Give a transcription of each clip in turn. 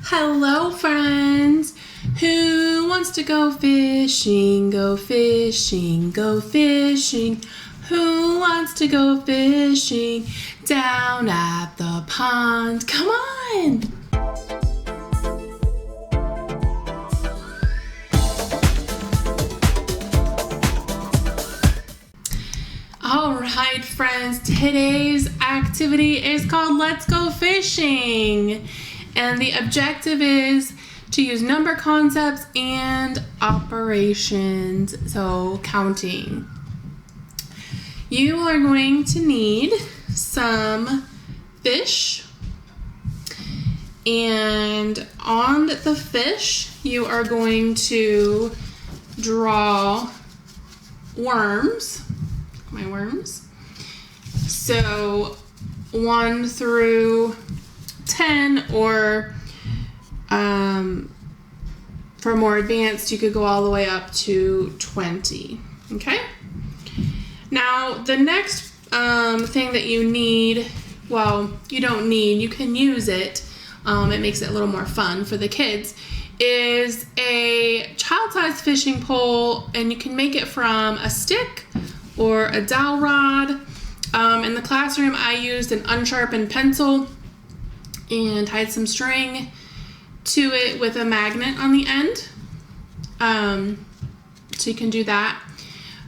Hello friends! Who wants to go fishing? Go fishing, go fishing. Who wants to go fishing down at the pond? Come on! Alright friends, today's activity is called Let's Go Fishing. And the objective is to use number concepts and operations, so counting. You are going to need some fish, and on the fish you are going to draw worms, my worms. So 1 through 10, or for more advanced, you could go all the way up to 20. Okay? Now, the next thing that you need, well, you don't need, you can use it, it makes it a little more fun for the kids, is a child-sized fishing pole, and you can make it from a stick or a dowel rod. In the classroom, I used an unsharpened pencil and tied some string to it with a magnet on the end. So you can do that.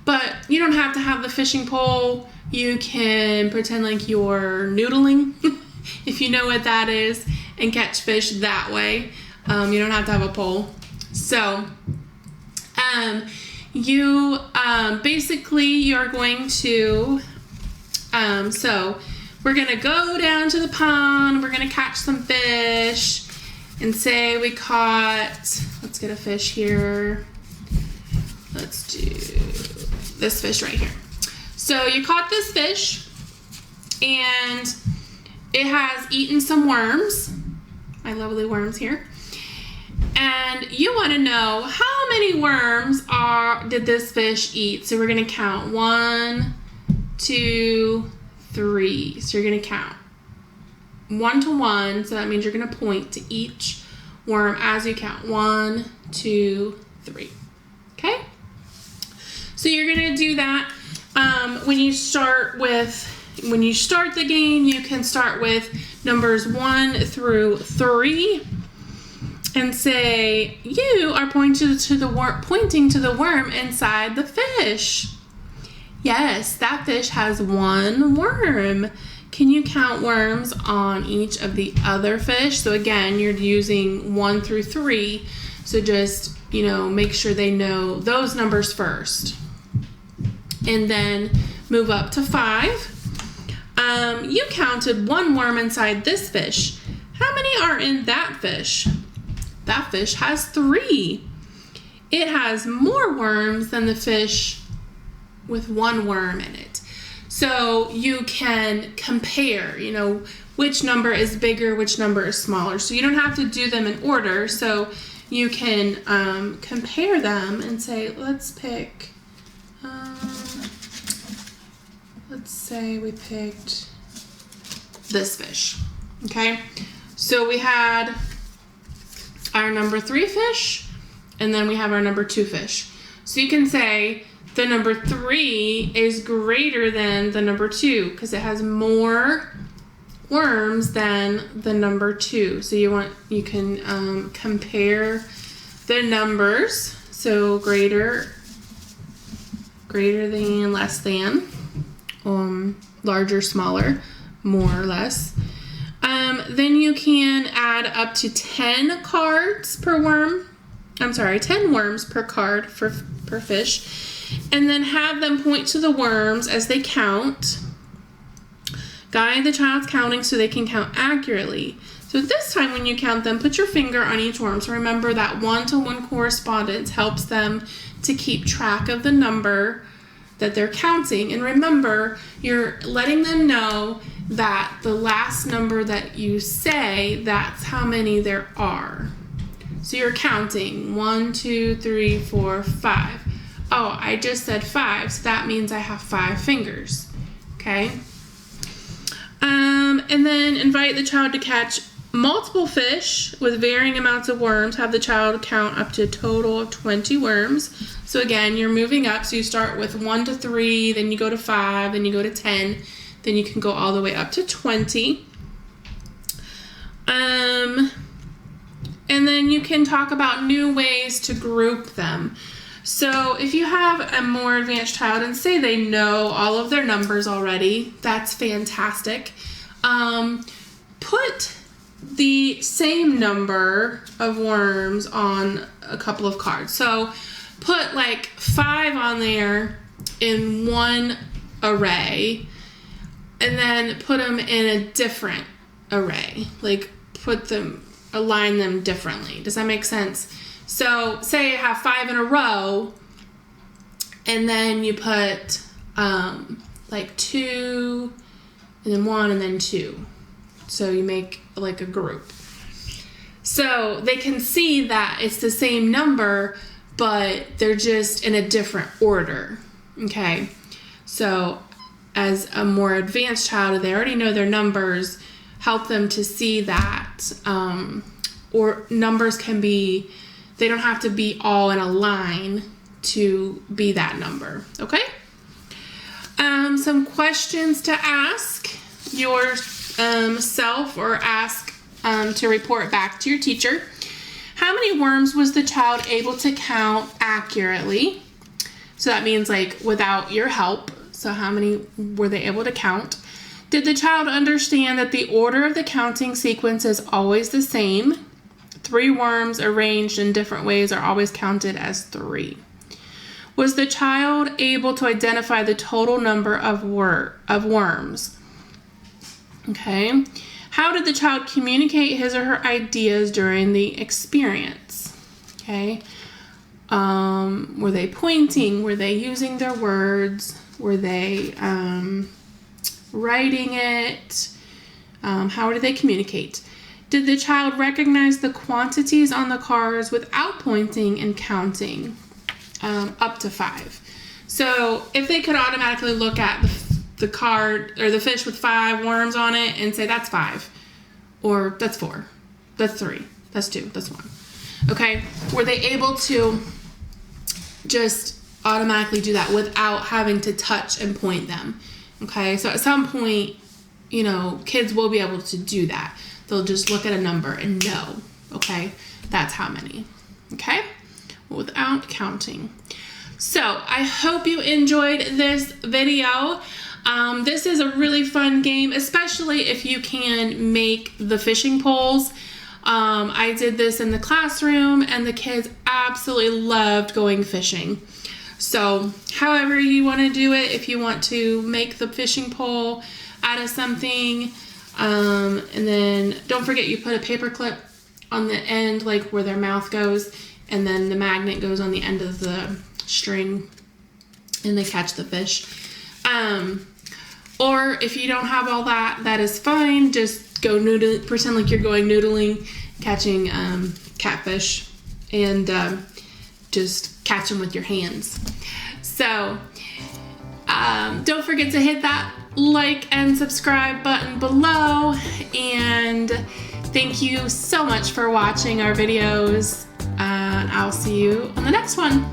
But you don't have to have the fishing pole. You can pretend like you're noodling, if you know what that is, and catch fish that way. You don't have to have a pole. So basically you're going to, so we're gonna go down to the pond, we're gonna catch some fish, and say we caught, let's get a fish here. Let's do this fish right here. So you caught this fish, and it has eaten some worms, my lovely worms here. And you wanna know how many worms did this fish eat? So we're gonna count 1, 2, 3. So you're gonna count 1 to 1. So that means you're gonna point to each worm as you count. 1, 2, 3. Okay? So you're gonna do that. When you start the game, you can start with numbers 1 through 3 and say you are pointing to the worm inside the fish. Yes, that fish has 1 worm. Can you count worms on each of the other fish? So again, you're using 1 through 3. So just, make sure they know those numbers first. And then move up to 5. You counted 1 worm inside this fish. How many are in that fish? That fish has 3. It has more worms than the fish with 1 worm in it. So you can compare, which number is bigger, which number is smaller. So you don't have to do them in order. So you can compare them and say, let's pick, let's say we picked this fish, okay? So we had our number 3 fish, and then we have our number 2 fish. So you can say, the number 3 is greater than the number 2 because it has more worms than the number 2. So you can compare the numbers. So greater than, less than, larger, smaller, more or less. Then you can add up to 10 cards per worm. 10 worms per card per fish. And then have them point to the worms as they count. Guide the child's counting so they can count accurately. So this time when you count them, put your finger on each worm. So remember that 1-to-1 correspondence helps them to keep track of the number that they're counting. And remember, you're letting them know that the last number that you say, that's how many there are. So you're counting 1, 2, 3, 4, 5. Oh, I just said 5, so that means I have 5 fingers, okay? And then invite the child to catch Multiple fish with varying amounts of worms have the child count up to a total of 20 worms. So again, you're moving up. So you start with 1 to 3, then you go to 5, then you go to 10, then you can go all the way up to 20. And then you can talk about new ways to group them. So if you have a more advanced child and say they know all of their numbers already, that's fantastic. Put the same number of worms on a couple of cards. So put like 5 on there in one array and then put them in a different array. Like align them differently. Does that make sense? So say I have 5 in a row and then you put like 2 and then 1 and then 2. So you make like a group. So they can see that it's the same number, but they're just in a different order. Okay. So as a more advanced child, they already know their numbers, help them to see that, or numbers can be, they don't have to be all in a line to be that number. Okay. Some questions to ask yourself or ask to report back to your teacher. How many worms was the child able to count accurately? So that means like without your help. So how many were they able to count? Did the child understand that the order of the counting sequence is always the same? 3 worms arranged in different ways are always counted as 3. Was the child able to identify the total number of worms? Okay. How did the child communicate his or her ideas during the experience? Okay. Were they pointing? Were they using their words? Were they writing it? How did they communicate? Did the child recognize the quantities on the cards without pointing and counting up to 5? So if they could automatically look at the card or the fish with 5 worms on it and say that's 5, or that's 4, that's 3, that's 2, that's 1. Okay, were they able to just automatically do that without having to touch and point them? Okay, so at some point, you know, kids will be able to do that. They'll just look at a number and know, okay, that's how many, okay, without counting. So I hope you enjoyed this video. This is a really fun game, especially if you can make the fishing poles. I did this in the classroom and the kids absolutely loved going fishing. So however you want to do it, if you want to make the fishing pole out of something, and then don't forget you put a paper clip on the end, like where their mouth goes, and then the magnet goes on the end of the string and they catch the fish. Or if you don't have all that, that is fine. Just go noodle, pretend like you're going noodling, catching catfish, and just catch them with your hands. So don't forget to hit that like and subscribe button below, and thank you so much for watching our videos, and I'll see you on the next one.